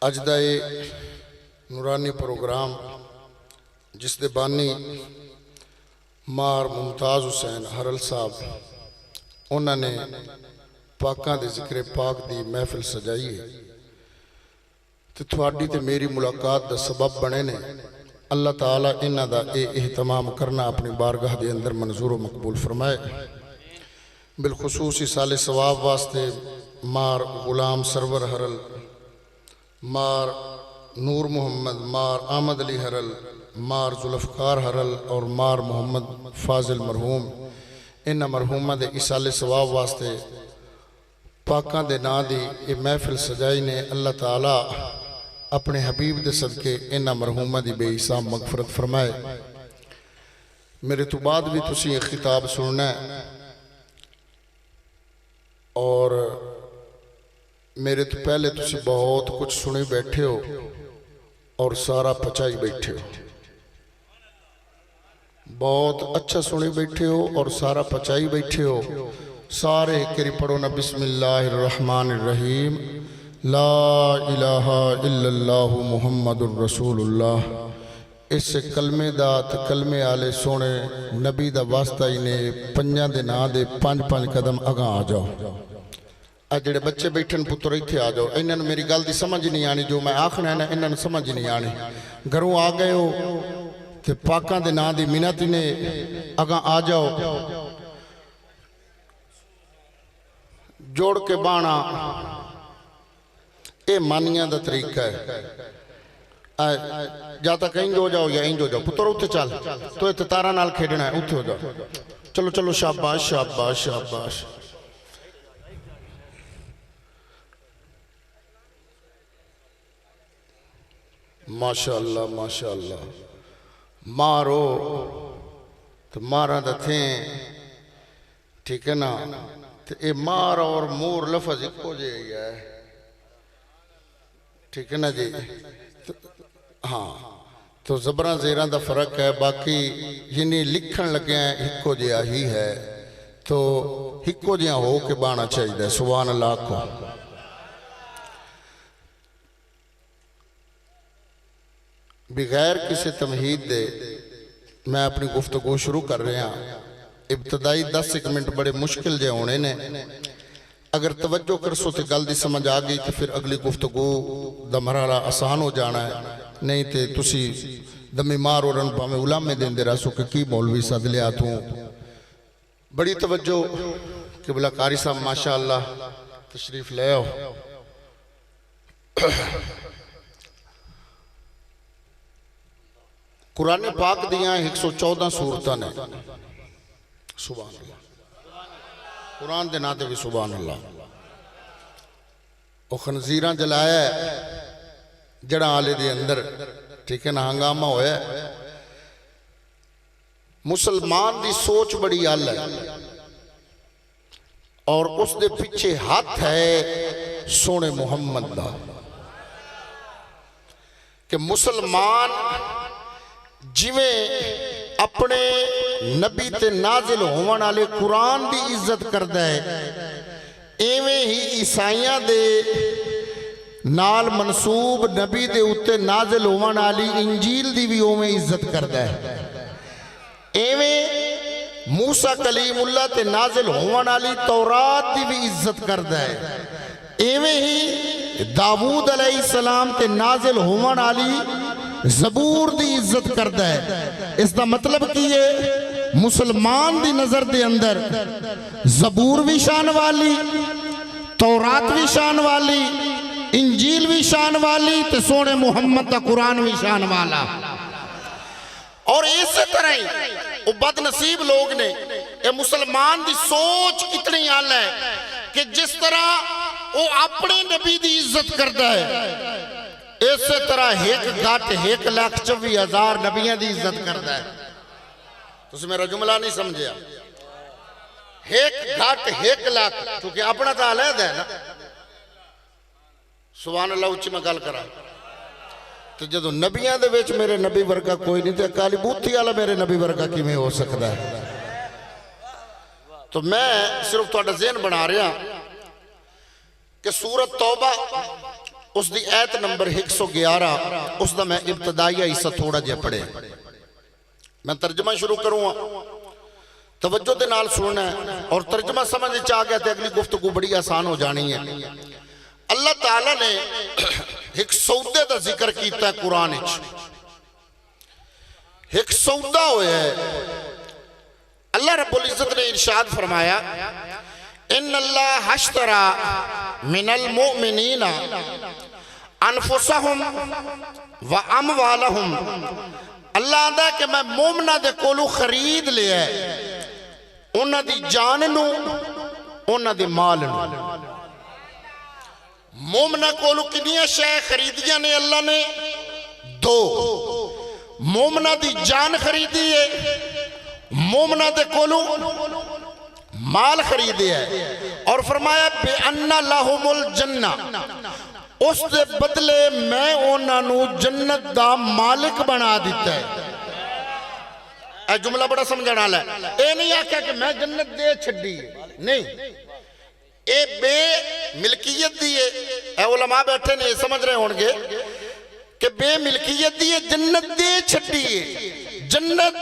अज का ये नूरानी प्रोग्राम जिस दे बानी मार मुमताज़ हुसैन हरल साहब उन्होंने पाकां दे जिक्र पाक दी महफिल सजाई है तो थोड़ी ते मेरी मुलाकात दा सबब बने ने। अल्लाह ताला इन्हां दा एहतमाम करना अपनी बारगाह दे अंदर मंजूर व मकबूल फरमाए। बिलखुसूस साले सवाब वास्ते मार गुलाम सरवर हरल, मार नूर मोहम्मद, मार आमद अली हरल, मार जुल्फ़कार हरल और मार मोहम्मद फाजिल मरहूम इन्हां मरहूमां दे इसाले सवाब वास्ते पाकां दे नां दी ये महफिल सजाई ने। अल्लाह ताला अपने हबीब दे सदके इन्हां मरहूमां दी बेहिसाब मगफरत फरमाए। मेरे तो बाद भी तुसीं ये खिताब सुनना है और मेरे तो पहले तुसीं बहुत कुछ सुने बैठे हो और सारा पचाई बैठे हो। बहुत अच्छा सुने बैठे हो और सारा पचाई बैठे हो। सारे करी पढ़ो ना बिस्मिल्लाहिर्रहमानिर्रहीम ला इलाहा इल्लल्लाहु मुहम्मदुर रसूलुल्लाह। इस कलमे दा ते कलमे आले सोने नबी दा वास्ता ही ने पंजां दे नां दे 5-5 कदम अगां आ जाओ। आ जेड़े बच्चे बैठन पुत्र इत्थे आ जाओ। इन्हां मेरी गल दी समझ नहीं आनी, जो मैं आखना है ना इन्हां समझ नहीं आनी। घरों आ गए हो ते पाकां दे नां दी मिन्नत ने अगां आ जाओ। जोड़ के बाणा ये मानिया दा तरीका है। या तो इंज हो जाओ या इंज हो जाओ। पुत्र उत्थे चल तो इत्थे तारा नाल खेडना है, उत्थे हो जाओ। चलो चलो शाबाश शाबाश शाबाश। माशाअल्लाह माशाअल्लाह। मारो तो मारा दा थे, ठीक है ना। तो ये मार और मोर लफज इको जे है, ठीक है ना जी। तो हाँ, तो जबरा जेरा दा फर्क है, बाकी जिन्हें लिखन लगे इको जिहा ही है। तो इको जिहा हो के बाना चाहिए। सुभान अल्लाह को बगैर किसी तमहीद दे मैं अपनी गुफ्तगू शुरू कर रहा। इब्तदाई 10 मिनट बड़े मुश्किल जे होने ने। अगर तवज्जो करसो तो गल दी समझ आ गई तो फिर अगली गुफ्तगू दा मरहला आसान हो जाना है। नहीं तो तुसी दमे मार और भावें उलामे देंदे रहो कि की मौलवी सद लिया तू। बड़ी तवज्जो किबला कारी साहब माशाअल्लाह तशरीफ ले आओ। कुरान पाक दियां 114 सूरतां ने। सुभान अल्लाह। कुरान दे नाते भी सुभान अल्लाह। वो खनजीरा जलाया जड़ा आले दे अंदर, ठीक है ना, हंगामा होया। मुसलमान दी सोच बड़ी अल है और उस दे पीछे हाथ है सोने मुहम्मद दा कि मुसलमान जिवें अपने नबी ते नाजिल होवन वाले कुरान की इज्जत करता है, इवें ही ईसाइयां दे नाल मनसूब नबी दे उत्ते नाजिल होवन वाली इंजील दी भी उवें इज्जत करता है। इवें मूसा कलीमुल्लाह ते नाजिल होवन वाली तौरात की भी इज्जत करता है। इवें ही दाऊद अलैहिस्सलाम ते नाजिल होवन वाली ज़बूर दी इज्जत करता है। इसका मतलब कि ये मुसलमान दी नजर दे अंदर ज़बूर भी शान वाली, तौरात भी शान वाली, इंजील भी शान वाली, तो सोने मुहम्मद का कुरान भी शान वाला। और इस तरह ही वो बदनसीब लोग ने, ये मुसलमान दी सोच कितनी आल है कि जिस तरह वो अपने नबी दी इज्जत करता है, इस तरह एक घट 1,24,000 नबियां दी इज्जत करता है। तुम मेरा जुमला नहीं समझिया। एक घट 1 लाख, क्योंकि अपना तो अलग है ना। सुभान अल्लाह उच्ची मैं गल करा। तो जो नबियां दे विच मेरे नबी वर्गा कोई नहीं, तो काली बूथी वाला मेरे नबी वर्गा किवें हो सकता है। तो मैं सिर्फ तुहाडा ज़हन बना रहा कि सूरत तौबा उसकी ऐत नंबर 111 उसका मैं इब्तदाइया हिस्सा थोड़ा जिहा पढ़िया। मैं तर्जमा शुरू करूँगा, तवज्जो के नाल सुनना है और तर्जमा समझ आ गया तो अगली गुफ्तगू बड़ी आसान हो जानी है। अल्लाह ताला ने एक सौदे का जिक्र किया कुरान विच। एक सौदा होया है। अल्लाह रब्बुल इज्जत ने इरशाद फरमाया, इन्नल्लाह हश्तरा मिनल मुमिनीना अनफुसहुम व अमवालहुम। अल्लाह आंदा कि मैं मोमना दे कोलों खरीद लिया उन्हां दी जान नू उन्हां दे माल नू। मोमना कोलों कितनी शय खरीदियां ने अल्लाह ने? दो। मोमना दी जान खरीदी है, मोमना दे कोलों माल खरीदे है और फरमाया बेअन्ना लाहुमुल जन्ना, उस दे बदले मैं उन्होंने जन्नत दा मालिक बना दिता है। यह जुमला बड़ा समझने वाला है। यह नहीं आख्या कि मैं जन्नत दे छड्डी है, नहीं, ये बे मिल्कियत दी है। ए उलमा बैठे ने समझ रहे होंगे कि बे मिल्कियत दी है, जन्नत दे छड्डी है, जन्नत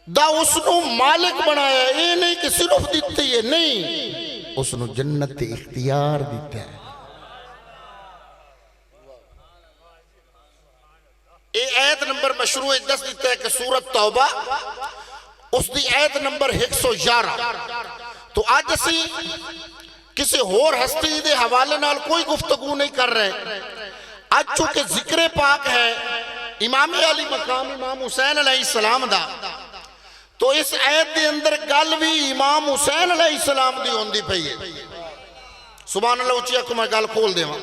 दा उसनु मालिक बनाया। ये नहीं कि सिर्फ दिती है, नहीं, उसनु जन्नत दे इख्तियार दिता है। ये आयत नंबर मशरू दस दिता है कि सूरत तौबा उसकी आयत नंबर 111। तो आज असी किसी होर हस्ती के हवाले नाल कोई गुफ्तगू नहीं कर रहे। आज चूंकि जिक्र पाक है इमाम अली मकाम इमाम हुसैन अलैहिस्सलाम दा, तो इस आयत के अंदर गल भी इमाम हुसैन अलैहिस्सलाम दी होंदी पई है। सुभान अल्लाह। उची आखो मैं गल खोल देवां।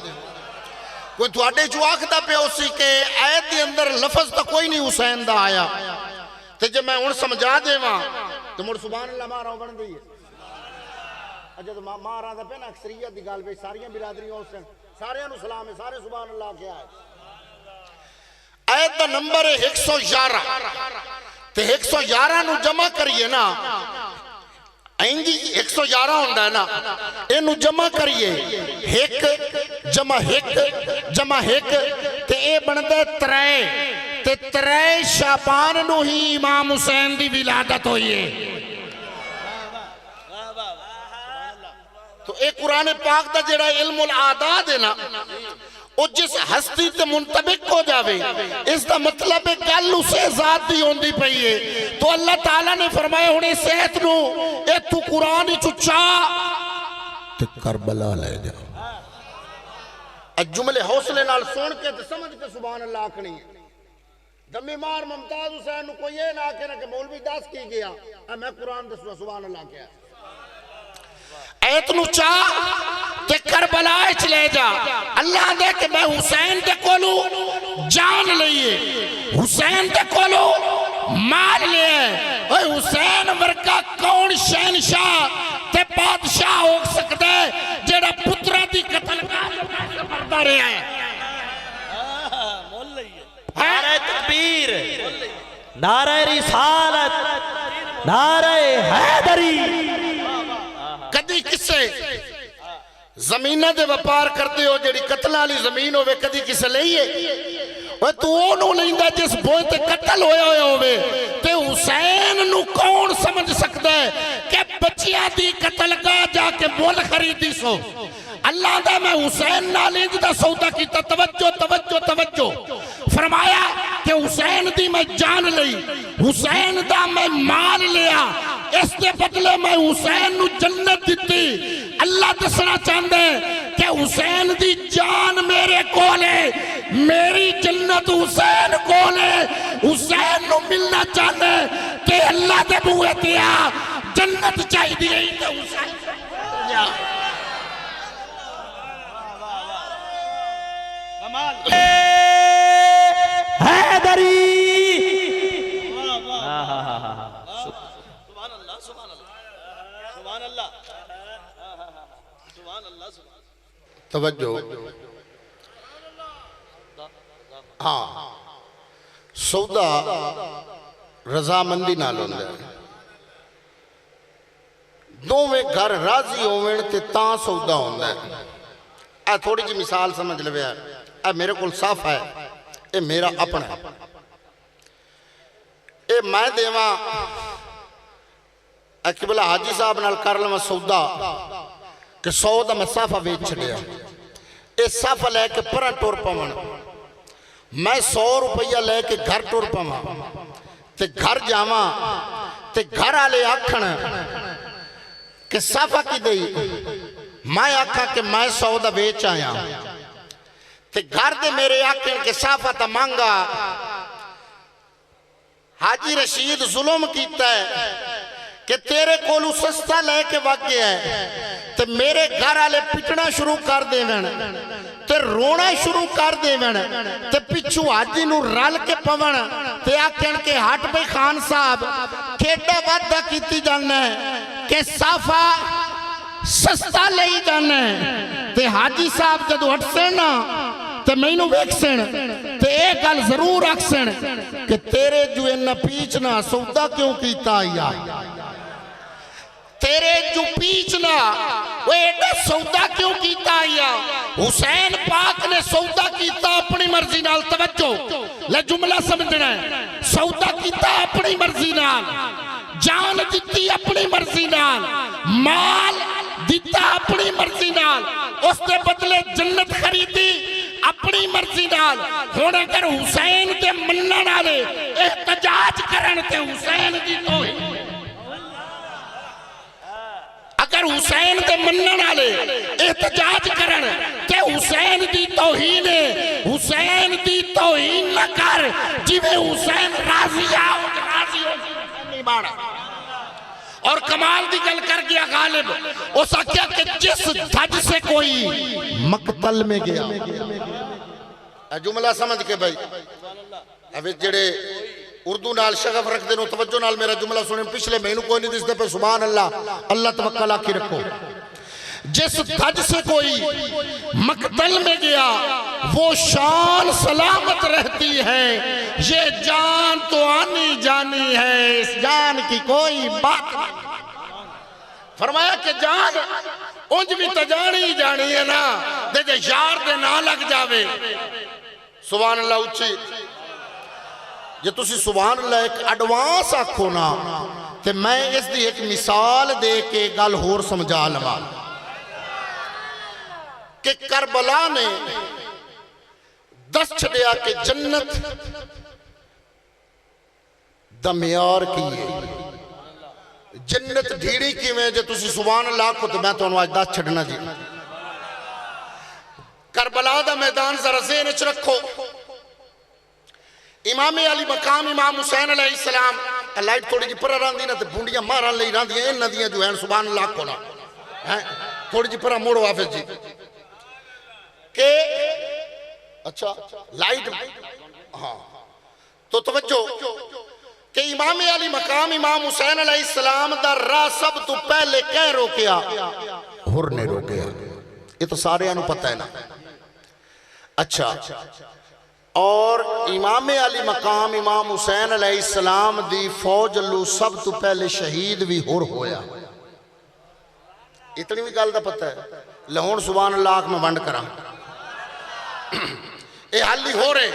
कोई थोड़े जो आखता पे उसी के आयत के अंदर लफज तो कोई नहीं हुसैन दा आया, तो जब मैं हुण समझा देवां तो मुड़ सुभान अल्लाह मारा बन गई है। अजे तो मारा दा पे ना अक्सरियत दी गल पे सारियां बिरादरियां उस सारियां नु सलाम है, सारे सुभान अल्लाह क्या है। आयत दा नंबर है 111 ते 111 नु जमा करिए ना, इंजी 111 होंदा है ना, इनू जमा करिए 1 जमा 1 जमा 1 ते ये बनता 3 ते 3 शाबान नु ही इमाम हुसैन दी विलादत हुई है। तो ये कुरान पाक दा जेड़ा इल्मुल आदाद है ना, वो जिस हस्ती ते मुंतबिक हो जावे, इसका मतलब है गल उसे जात दी होंदी पई है। तो अल्लाह ताला ने फरमाया हुणे सेहत नु ए तू कुरान चुचा ते करबला ले जा। जुमले हौसले नाल सुन के ते समझ के सुभान अल्लाह आखनी है। दमी मार मुमताज हुसैन नु कोई ये ना आखे ना कि मौलवी दस की गया, मैं कुरान दसवा सुभान अल्लाह क्या ऐत नु चा ते करबला चले जा। अल्लाह दे के मैं हुसैन दे कोलू जान लईए, हुसैन दे कोलू मार लिए। ओए हुसैन वर्गा कौन शहनशाह ते बादशाह हो सकता है जेड़ा पुत्रा दी कत्ल करता रहा है। नारे तकबीर, नारे रिसालत, नारे हैदरी। कदी किसे जमीना दे व्यापार करते हो जेड़ी कत्ल वाली जमीन होवे, कदी किसे लईए? ओए तू ओनू लैंदा जिस बोझ ते कत्ल होया होया होवे। ते हुसैन नु कौन समझ सकता है कि बच्चियां दी कत्लगाह जाके मुल खरीदी सो। अल्लाह दा मैं हुसैन नाल इंज दा सौदा कीता। तवज्जो तवज्जो तवज्जो। फरमाया कि हुसैन दी मैं जान लई, हुसैन दा मैं माल लिया, इसके बदले मैं हुसैन नु जन्नत दी। अल्लाह दसना चाहता है कि हुसैन दी जान मेरे कोल है, मेरी जन्नत हुसैन कोल है। हुसैन नु मिलना चाहता है कि अल्लाह दे बूहे ते आ जन्नत चाहिए तो हुसैन हैदरी। तवज्जो। हाँ, सौदा रजामंदी नाल होंदा है। दोवें घर राजी होवें ते तां सौदा होंदा है। ए थोड़ी जी मिसाल समझ लवे, ए मेरे को साफ है, ये मेरा अपना है, ये मैं देवा किबला हाजी साहब नाल कर लवां सौदा कि 100 का मैं साफा वेच छड़िया, ये साफा लैके पर टुर पवन, मैं 100 रुपया लैके घर टुर पवा ते घर जावा ते घर वाले आखण कि साफा की दई, मैं आखा कि मैं 100 का वेच आया ते घर दे मेरे आखण कि साफा तो महंगा, हाजी रशीद जुल्म कीता है कि तेरे कोलू सस्ता लैके वग गया है, ते मेरे घर वाले पिटना शुरू कर देवन ते रोना शुरू कर देवन ते पिछू हाजी नू रल के पवन ते आखण के हट भाई खान साहब खेडा वादा कीती जाना है कि साफा सस्ता ले जाना है, ते हाजी साहब जदों हटसे ना ते मैनू वेखसन ते ये गल जरूर आखसन कि तेरे जो इन्ना पीछना सौदा क्यों कीता या, तेरे जो पीछना वो एडा सौदा क्यों कीता या। हुसैन पाक ने सौदा कीता अपनी मर्जी नाल, तवज्जो ले जुमला समझना है, सौदा कीता अपनी मर्जी नाल, जान दिती अपनी मर्जी नाल, माल दिता अपनी मर्जी नाल, उसके बदले जन्नत खरीदी अपनी मर्जी नाल। हुण अगर हुसैन दे मन्नण वाले एहतजाज करन ते हुसैन दी तौहीन, अगर हुसैन दे मन्नण वाले एहतजाज करन ते हुसैन दी तौहीन है, हुसैन दी तौहीन न कर, जिवें हुसैन राजी हो नहीं बाड़ा। और कमाल की गल कर गया गालिब, उस आख्या कि जिस धज से कोई मकतल में गया, जुमला समझ के भाई अब जेड़े उर्दू नाल शगफ रखते हो तवज्जो नाल मेरा जुमला सुने, पिछले महीनों कोई नहीं दिसते पे सुभान अल्लाह, अल्लाह तवक्कल आखी रखो। जिस धज से कोई मकतल में गया वो शान सलामत रहती है, ये जान तो आनी जानी है, इस जान की कोई बात नहीं। फरमाया कि जान उंज भी तो जानी जानी है ना, दे यार दे ना लग जावे। सुभान अल्लाह उच्ची, जे तुसी सुभान अल्लाह एक एडवांस आखो ना ते मैं इसकी एक मिसाल दे के गल होर समझा लवा कि करबला ने दस छड़िया कि जन्नत दा म्यार की है, जन्नत ढीड़ी किवें, जे तुसी सुभान अल्लाह आखो तो मैं तुहानू अज दस छड़ना जी। करबला दा मैदान जरा ज़हन च रखो, इमाम अली मकाम इमाम हुसैन अलैहिस्सलाम, लाइट थोड़ी जी पर रही ना तो बूंडियां मारन लई रही इन दियां जो है सुभान अल्लाह को ना है, थोड़ी जी पर मोड़ो हाफिज जी के, अच्छा लाइट हाँ तो तवज्जो कि इमाम अली मकाम इमाम हुसैन अलैहिस्सलाम दा राह सब तो पहले कह रोकिया, हुर ने रोकिया, ये तो सारे पता है ना। अच्छा, और इमाम अली मकाम इमाम हुसैन अलैहिस्सलाम दी फौज लू सब तो पहले शहीद भी हुर होया, इतनी भी गल दा पता है। लहुण सुभान अल्लाह में वंड करा ये हाली हो रहे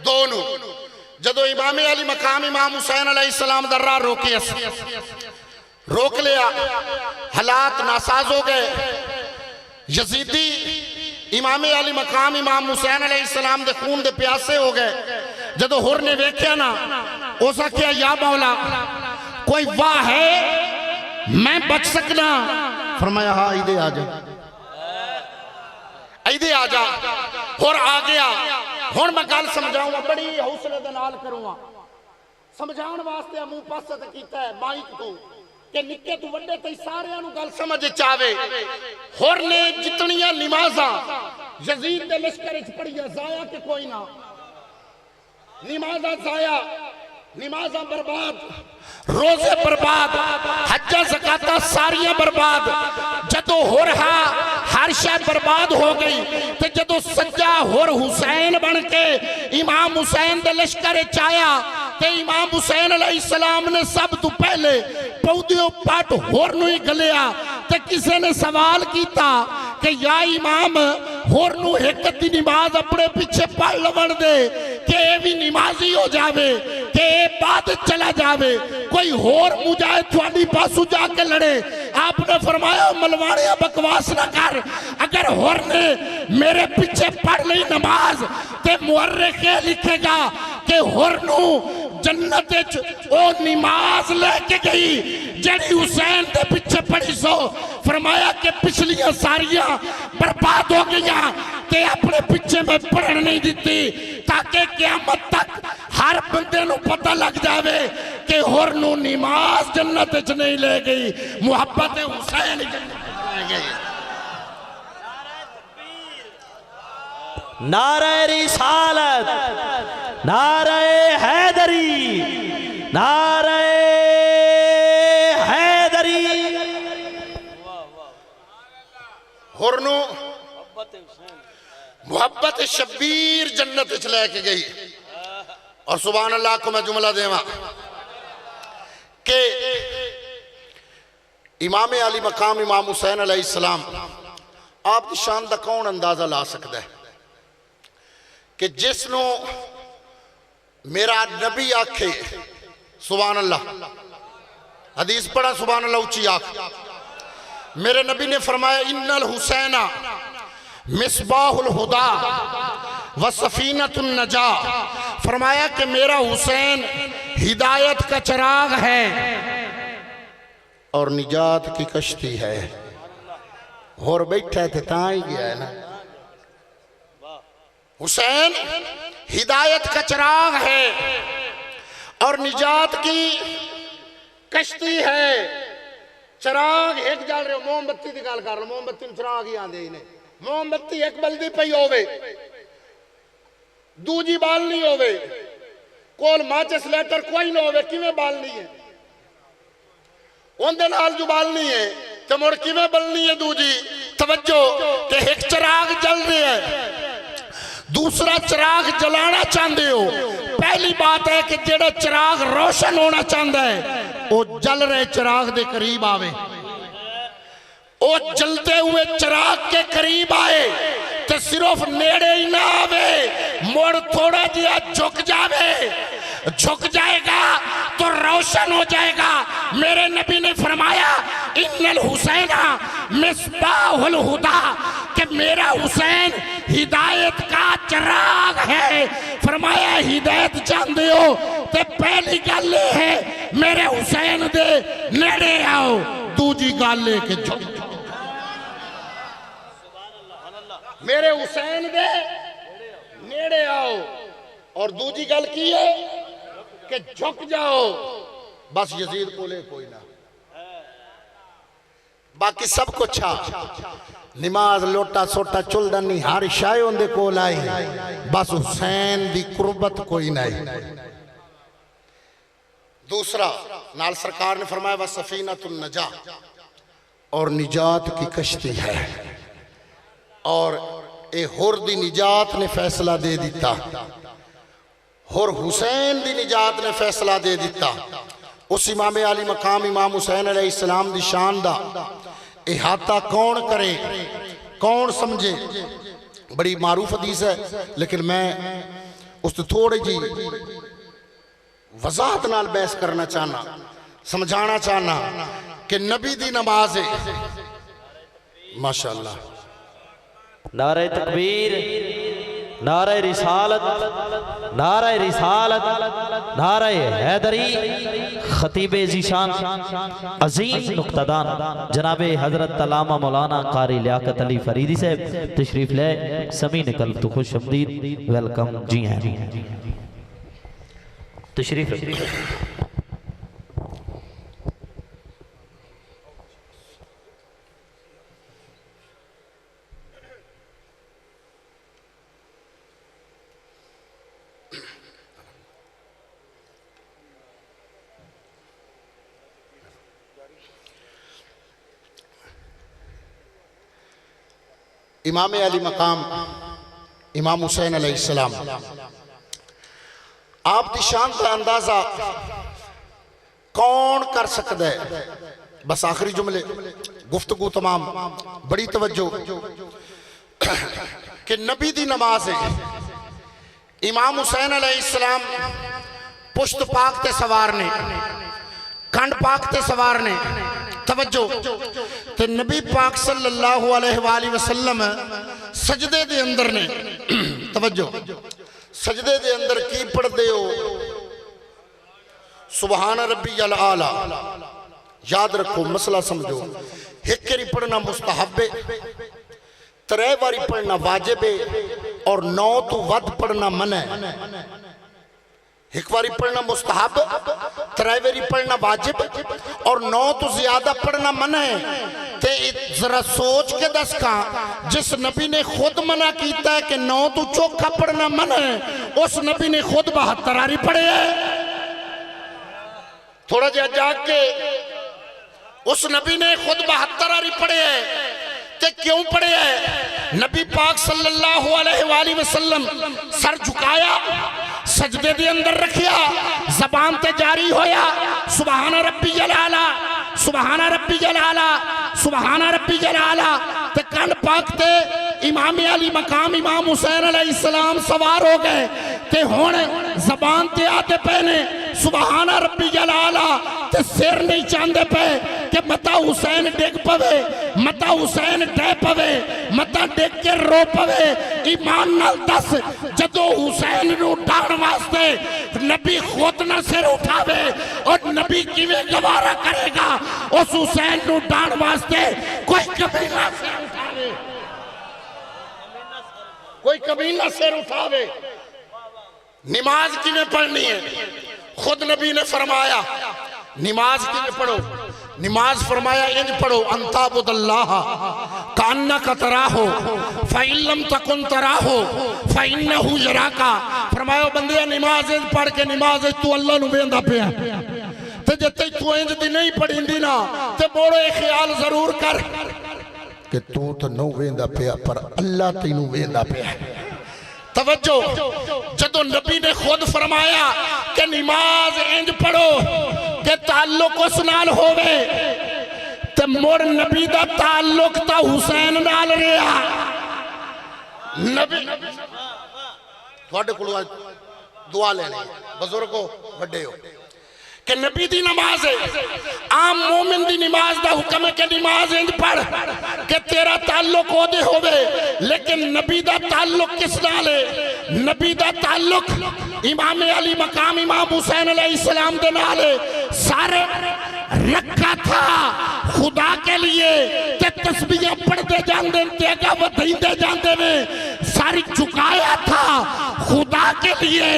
दोनों, जदों इमाम अली मकाम इमाम हुसैन अलैहिस्सलाम दा राह रोक लिया, हालात नासाज हो गए, यजीदी इमाम अली मकाम इमाम हुसैन अलैहिस्सलाम दे खून दे प्यासे हो गए। जदों हुर ने वेख्या ना उस आख्या या मौला कोई वाह है मैं बच सकना, फरमाया हाँ इधे आ जा, इधे आ जा। हुर आ गया, हुण मैं गल समझाऊंगा, बड़ी हौसले दे नाल करूंगा, समझाने वास्ते मुंह पासे ते कीता है माइक तो कि निक्के तू वड्डे तई सारियां नू गल समझ चावे। हुर ने जितनियां नमाज़ां यजीद दे लश्कर च पढ़िया जाया कि कोई ना, नमाज़ां जाया, नमाज़ां बर्बाद, रोजे बर्बाद, हज्जा ज़काता सारियां बर्बाद। जदों हुर हर शय बर्बाद हो गई, ते जदों सच्चा हुर हुसैन बन के इमाम हुसैन दे लश्कर च आया ते इमाम हुसैन अलैहिस्सलाम ने सब तो पहले पौधियों पट होर नूं ही गलिया ते किसी ने सवाल किया कि या इमाम होर नू एक दी नमाज अपने पीछे पढ़ लवन दे कि ये भी नमाजी हो जावे कि ये बाद चला जावे, कोई होर मुजाहिद थोड़ी पासू जाके लड़े। आपने फरमाया मलवाड़िया बकवास ना कर, अगर होर ने मेरे पीछे पढ़ ली नमाज ते मुअर्रिख लिखेगा कि होर नू जन्नत ओ नमाज लेके गई जड़ी हुसैन के पीछे पढ़ी सो। फरमाया कि पिछलियां सारियां बर्बाद हो गई ते अपने पीछे में पढ़न नहीं दी, ताकि क़यामत तक हर बंदे नू पता लग जावे कि होर नू नमाज जन्नत च नहीं ले गई, मुहब्बत हुसैन जन्नत ले गई। नारे रिसालत, नारे हैदरी, नारे हैदरी। होरनू मुहब्बत शबीर जन्नत च लेके गई। और सुभान अल्लाह को मैं जुमला देवा कि इमाम अली मकाम इमाम हुसैन अलैहिस्सलाम आपकी शान का कौन अंदाजा ला सकता है कि जिसनू मेरा नबी आखे सुभान अल्लाह, हदीस पढ़ा सुभान अल्लाह उच्ची आख। मेरे नबी ने फरमाया इन्नल हुसैना मिसबाहुल हुदा व सफीनतुन नजा। फरमाया कि मेरा हुसैन हिदायत का चिराग है और निजात की कश्ती है। और बैठा थे ता ही गया है ना। हुसैन हिदायत का चिराग है और निजात की कश्ती है। चिराग एक जल रहे हो, मोमबत्ती की गल कर लो, मोमबत्ती चिराग ही आते ने। मोमबत्ती एक बल्दी पई होवे, दूजी बालनी होवे, कोल माचिस लेटर कोई ना होवे, किवें बालनी है? उनदे नाल जो बालनी है तो मुड़ किवें बलनी है दूजी? तवज्जो कि एक चिराग जल रहा है, दूसरा चिराग जलाना चाहते हो। पहली बात है कि जेड़ा चिराग रोशन होना चाहता है वो जल रहे चिराग के करीब आवे, वो जलते हुए चिराग के करीब आए तो सिर्फ नेड़े ही ना आवे, मुड़ थोड़ा जिया झुक जावे, झुक जाएगा तो रोशन हो जाएगा। मेरे नबी ने फरमाया इन्नल हुसैना मिसबाहुल हुदा, कि मेरा हुसैन हिदायत का चिराग है। फरमाया हिदायत चाहते हो तो पहली गल है मेरे हुसैन दे नेड़े आओ, दूजी गल है कि झुक जाओ। मेरे हुसैन दे नेड़े आओ और दूजी गल की है कि झुक जाओ। बस यजीद कोले कोई ना, बाकी सब कुछ आ। नमाज लोटा सोटा चुलदा नहीं, हर शाय उनदे कोल आई, बस हुसैन दी कुर्बत कोई नहीं। दूसरा नाल सरकार ने फरमाया वह सफीनतुन नजा, और निजात की कश्ती है। और ए हुर दी निजात ने फैसला दे दिता, हुर हुसैन दी निजात ने फैसला दे दिता। उस इमाम अली मकाम इमाम हुसैन अलैहिस्सलाम दी शान दा इहाता कौन करे, कौन समझे? बड़ी मारूफ हदीस है, लेकिन मैं उस थोड़ी जी वजाहत नाल बहस करना चाहना, समझाना चाहना कि नबी दी नमाज है। माशाअल्लाह, नारे तकबीर, नारे रिसालत, नारे रिसालत, नारे हैदरी। खतीबे ज़ीशान अजीम नुक्तादान जनाबे हजरत अल्लामा मौलाना कारी लियाकत अली फरीदी से तशरीफ ले। समीन कल्ब तो खुश आमदीद, वेलकम। जी हैं, तशरीफ रखिए। इमाम अली मकाम इमाम हुसैन अलैहिस्सलाम आप दी शान का अंदाजा कौन कर सकता है? बस आखिरी जुमले गुफ्तगू तमाम बड़ी तवज्जो कि नबी दी नमाज है। इमाम हुसैन अलैहिस्सलाम पुश्त पाक ते सवार ने, कंड पाक ते सवार ने। तवज्जो ते नबी पाक सल्लल्लाहु अलैहि वसल्लम सजदे दे अंदर ने। तवज्जो सजदे दे अंदर की पढ़दे हो? सुबहान रब्बियल आला। याद रखो, मसला समझो। एक बारी पढ़ना मुस्तहब है, 3 बारी पढ़ना वाजिब है और 9 तो वध पढ़ना मना है। एक बारी पढ़ना मुस्तहब, 3 बारी पढ़ना वाजिब और 9 तो ज्यादा पढ़ना मना है। ते जरा सोच के दस का, जिस नबी ने खुद मना किया है कि 9 तो चौखा पढ़ना मना है, उस नबी ने खुद 72 आरी पढ़े है। थोड़ा जा जाग के, उस नबी ने खुद 72 आरी पढ़े है। ते क्यों पढ़े है? नबी पाक सल्लल्लाहु अलैहि वसल्लम सर झुकाया, सजदे दे अंदर रखिया, जबान ते जारी होया सुबहान रब्बियल आला, सुबहान रब्बियल आला, सुबहान रब्बियल आला। ते कंड पाक ते इमाम अली मकाम इमाम हुसैन अलैहिस्सलाम सवार हो गए। ते हुण जबान ते आते पे ने सुबहान रब्बियल आला, ते सिर नहीं चाहते पे कि मता हुसैन डिग पवे, मता हुसैन डह पवे, मता डिग के रो पवे। ईमान नाल दस, जदों हुसैन नूं उठाउण वास्ते नबी खुद ना सिर उठावे और नबी किवें गवारा करेगा उस हुसैन नूं उठाउण वास्ते? कोई कबीला सिर उठावे, कोई कबीला सिर उठावे। नमाज किवें पढ़नी है? खुद नबी ने फरमाया नमाज किवें पढ़ो? नमाज फरमाया इंज पढ़ो, अंताबुदल्लाह कान्नका तराहो फइल्लम तकुन तराहो फइन्नहु यराका। फरमाया बंदे नमाज इंज पढ़ के, नमाज तू अल्लाह नूं वेंदा पिया, ते जे तू इंज दी नहीं पढ़ींदी ना ते मोड़ो ये ख्याल जरूर कर कि तू तो नौ वेंदा पिया पर अल्लाह तैनूं वेंदा पिया। तवज्जो, जदों नबी ने खुद फरमाया कि नमाज इंज पढ़ो कि ताल्लुक उस नाल होवे, ते मुड़ नबी दा ताल्लुक ता हुसैन नाल रहा। नबी तुहाडे कोलों दुआ लेनी, बुजुर्गो वड्डे हो, कि नबी दी नमाज है। आम मोमिन दी नमाज दा हुक्म है कि नमाज इंज पढ़ कि तेरा ताल्लुक ओदे होवे, लेकिन नबी दा ताल्लुक किस नाल है? नबी दा ताल्लुक इमाम अली मकाम इमाम हुसैन अलैहिस्सलाम दे नाल है। सारे रखा था खुदा के लिए, ते तस्बीहां पढ़ते जांदे ते अगा वधाइंदे जांदे ने। सारी झुकाया था खुदा के लिए,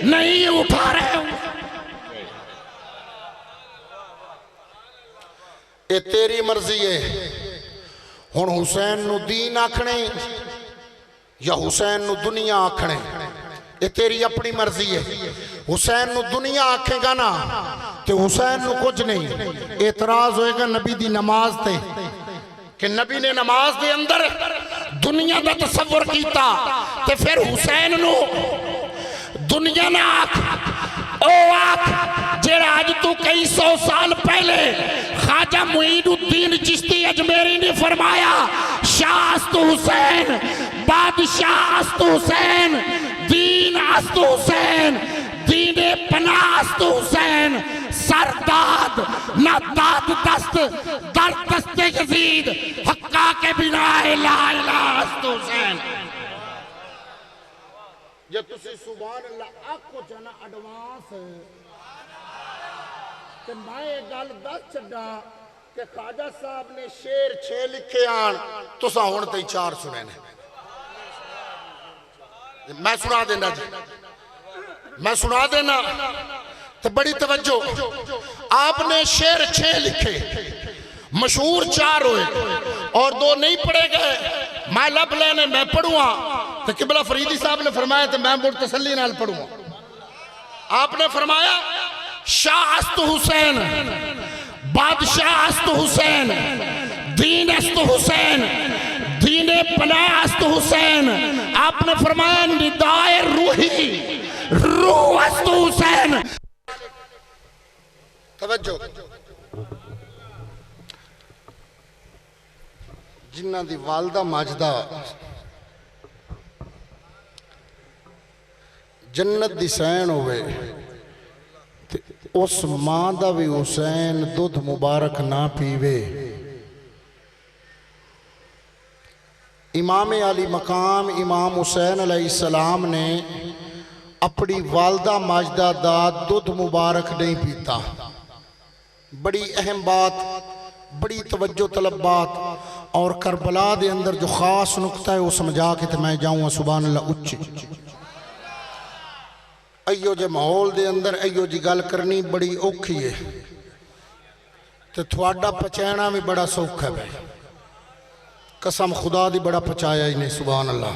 नहीं उठा रहे। ये तेरी मर्जी है। हुण हुसैन नूं दीन आखणे या हुसैन नूं दुनिया आखणे, ये तेरी अपनी मर्जी है। हुसैन नूं दुनिया आखेगा ना तो हुसैन नूं कुछ नहीं। एतराज होएगा नबी दी नमाज ते कि नबी ने नमाज दे अंदर दुनिया दा तसव्वुर कीता, ते फिर हुसैन नूं दुनिया ना आख। ओ आख जेड़ा अज तू कई 100 साल पहले ख्वाजा मुईनुद्दीन चिश्ती अजमेरी ने फरमाया, शाह अस्तु हुसैन, बादशाह अस्तु हुसैन, दीन अस्तु हुसैन, दीने पनाह अस्तु हुसैन, सरदाद ना दाद दस्त दर दस्ते यजीद, हक्का के बिना ला इलाहा अस्तु हुसैन। जे तुसी सुभान अल्लाह आखो जाना एडवांस, ते मैं ये गल दस छड्डा कि ख्वाजा साहब ने शेर 6 लिखे आन, तुसा हुण तई 4 सुने ने। मैं सुना देना जी, मैं सुना देना, तो बड़ी तवज्जो। आपने शेर 6 लिखे, मशहूर 4 हुए और 2 नहीं पढ़े गए। मैं लब लेने मैं पढ़ूंगा, तो किबला फरीदी साहब ने फरमाया तो मैं मुड़ तसल्ली नाल पढ़ूंगा। आपने फरमाया शाह अस्तु हुसैन, बादशाह अस्तु हुसैन, दीन अस्तु हुसैन, दीने पनाह अस्तु हुसैन। आपने फरमाया निदाए रूही, रूह अस्तु हुसैन। तवज्जो, जिन्हां दी वालदा माजदा जन्नत दी सैन होवे ते उस मां दा भी हुसैन दुध मुबारक ना पीवे। इमाम अली मकाम इमाम हुसैन अलैहिस्सलाम ने अपनी वालदा माजदा दा दुध मुबारक नहीं पीता। बड़ी अहम बात, बड़ी तवज्जो तलब बात। और करबला दे अंदर जो खास नुकता है वो समझा के तो मैं जाऊँगा सुभान अल्लाह उच्ची। अयो जे माहौल दे अंदर अयो जी गल करनी बड़ी औखी है तो थोड़ा पचाना भी बड़ा सौखा है। कसम खुदा दी बड़ा पचाया ही नहीं सुभान अल्लाह।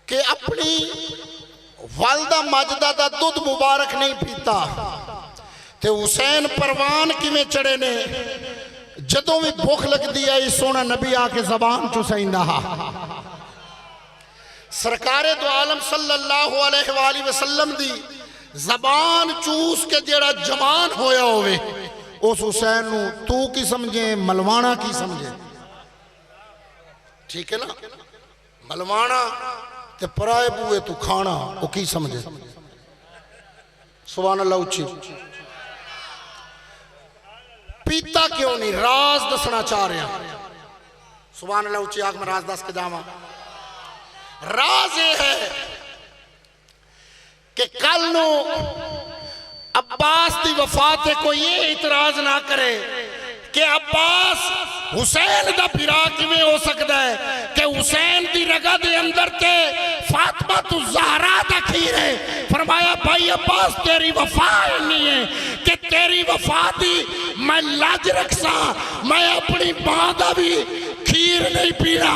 कि अपनी वालदा माजदा दा दुध मुबारक नहीं पीता ते हुसैन परवान किवें चढ़े ने। जदों भी भुख लगती है सोना नबी आके जबान चुसाइंदा हा। सरकारे दो आलम सल्लल्लाहु अलैहि वसल्लम दी जबान चूस के जेड़ा जवान होया होवे उस हुसैन नू तू की समझे मलवाना की समझे। ठीक है ना, मलवाना ते पराए बुए तू खाना वो की समझे। सुभान अल्लाह उच्ची। पीता क्यों नहीं राज दसना चाह रहा। सुभान अल्लाह उच्ची आग में राज दस के जावा। राज ये है कि कल नो अब्बास की वफात है कोई ये इतराज ना करे कि अब्बास हुसैन दा फिरा किवें हो सकता है कि हुसैन दी रगा दे अंदर ते फातिमा तु ज़हरा दा खीर है। फरमाया भाई अब्बास तेरी वफा नहीं है कि तेरी वफा दी मैं लाज रखसा। मैं अपनी मां दा भी खीर नहीं पीना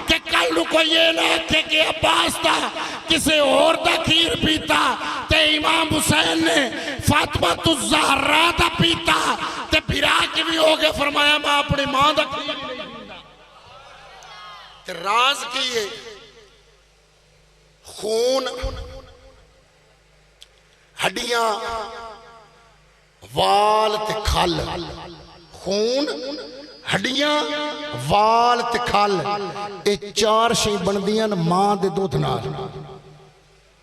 कि कल को ये ना आखे कि अब्बास दा किसी और दा खीर पीता ते इमाम हुसैन ने फातिमा तु ज़हरा दा पीता ते फिरा के भी हो गए। फरमाया मैं अपनी मां दा खीर नहीं पीता। ते राज की है खून हड्डियां वाल ते खल। खून हड्डियां वाल ते खल ये चार शे बनदियां मां दे दुध नाल।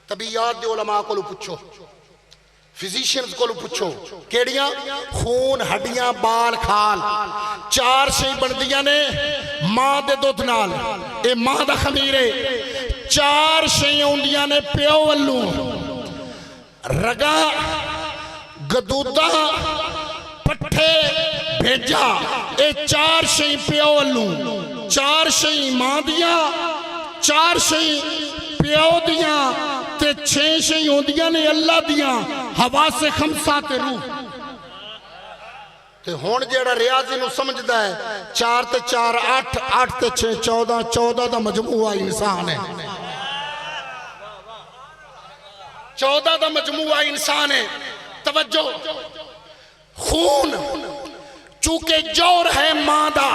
तबीयत दे उलमा कोलों पुछो, फिजिशियंस कोलों पुछो केड़ियां खून हड्डियां बाल खाल चार शे बनदियां ने मां दे दुध नाल। ये मां दा खमीर है। चार शे आउंदियां ने प्यो वल्लों रगा गदूदा पट्ठे भेजा। ये चार शे प्यो वल्लों चार शे मां दिया चार शे प्यो दिया ते छे शे होंदियां ने अल्लाह दिया हवा से खमसा ते रूह। ते हुण जेड़ा रियाजी नूं समझदा है चार ते चार अठ अठ ते छे 14 14 दा मजमूआ इंसान है। 14 दा मजमूआ इंसान है। तवज्जो खून चूंकि जोर है मां दा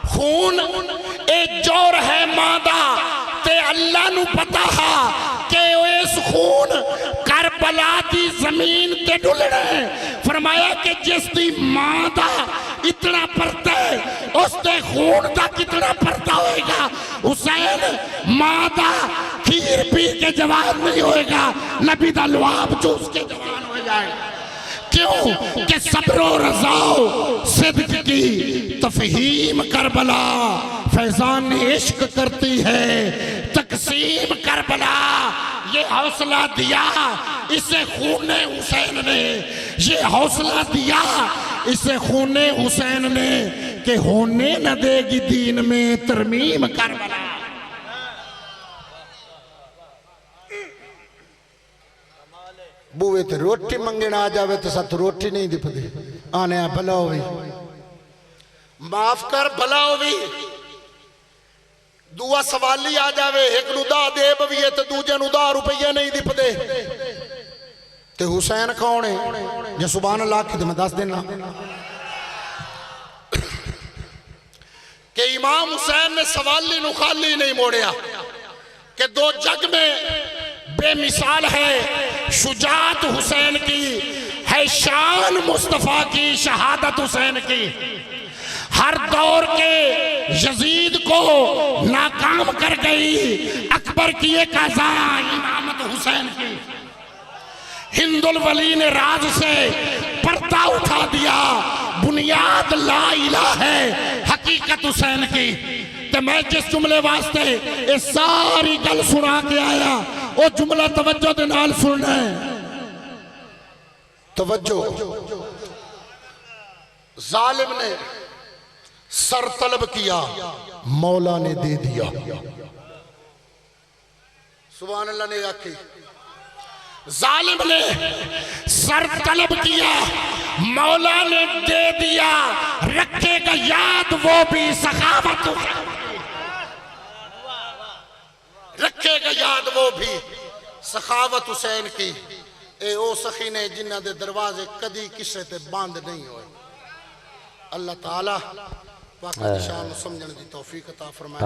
खून ए जोर है मां दा ते अल्लाह नू पता है कि इस खून करबला दी जमीन ते डुलना है। फरमाया कि जिसकी मां दा इतना परता है उसके खून का कितना परता होएगा। हुसैन मां दा खीर पी के जवान नहीं होएगा, नबी दा लुआब चूस के जवान हो जाएगा। क्यों कि सब्रो रज़ाओ सिद्क की तफहीम करबला फैजान इश्क करती है तकसीम करबला। ये हौसला दिया इसे खूने हुसैन ने, ये हौसला दिया इसे खूने हुसैन ने कि होने न देगी दीन में तरमीम करबला। बुए ते रोटी मंगण आ जावे तो साथ रोटी नहीं दिपदी आने भला होवी माफ कर भला होवी। दुआ सवाली आ जावे एक नु दा दे बवीए ते दूजे नु 10 रुपये नहीं दिपदे। ते हुसैन कौन है जे सुभान अल्लाह के मैं दस देना कि इमाम हुसैन ने सवाली नु खाली नहीं मोड़िया कि दो जग में बेमिसाल है शुजात हुसैन की। है शान मुस्तफ़ा की शहादत हुसैन की। हर दौर के यजीद को नाकाम कर गई अकबर की एक अज़ा इमामत हुसैन की। हिंदुल वली ने राज से पर्दा उठा दिया, बुनियाद ला इलाहा है हकीकत हुसैन की। ते मैं जिस जुमले वास्ते ये सारी गल सुना के आया वो जुमला तवज्जो दे नाल सुनना है। तवज्जो। जालिम ने सर तलब किया, मौला ने दे दिया। सुभान अल्लाह ने आखी। जालिम ने सर तलब किया, मौला ने दे दिया। रखेगा याद वो भी सखावत, रखेगा याद वो भी सखावत हुसैन की। ए ओ सखी ने जिन्हां दे दरवाजे कदी किसे ते बंद नहीं होए। अल्लाह ताला पाक दी शान समझण दी तौफीक अता फरमाए।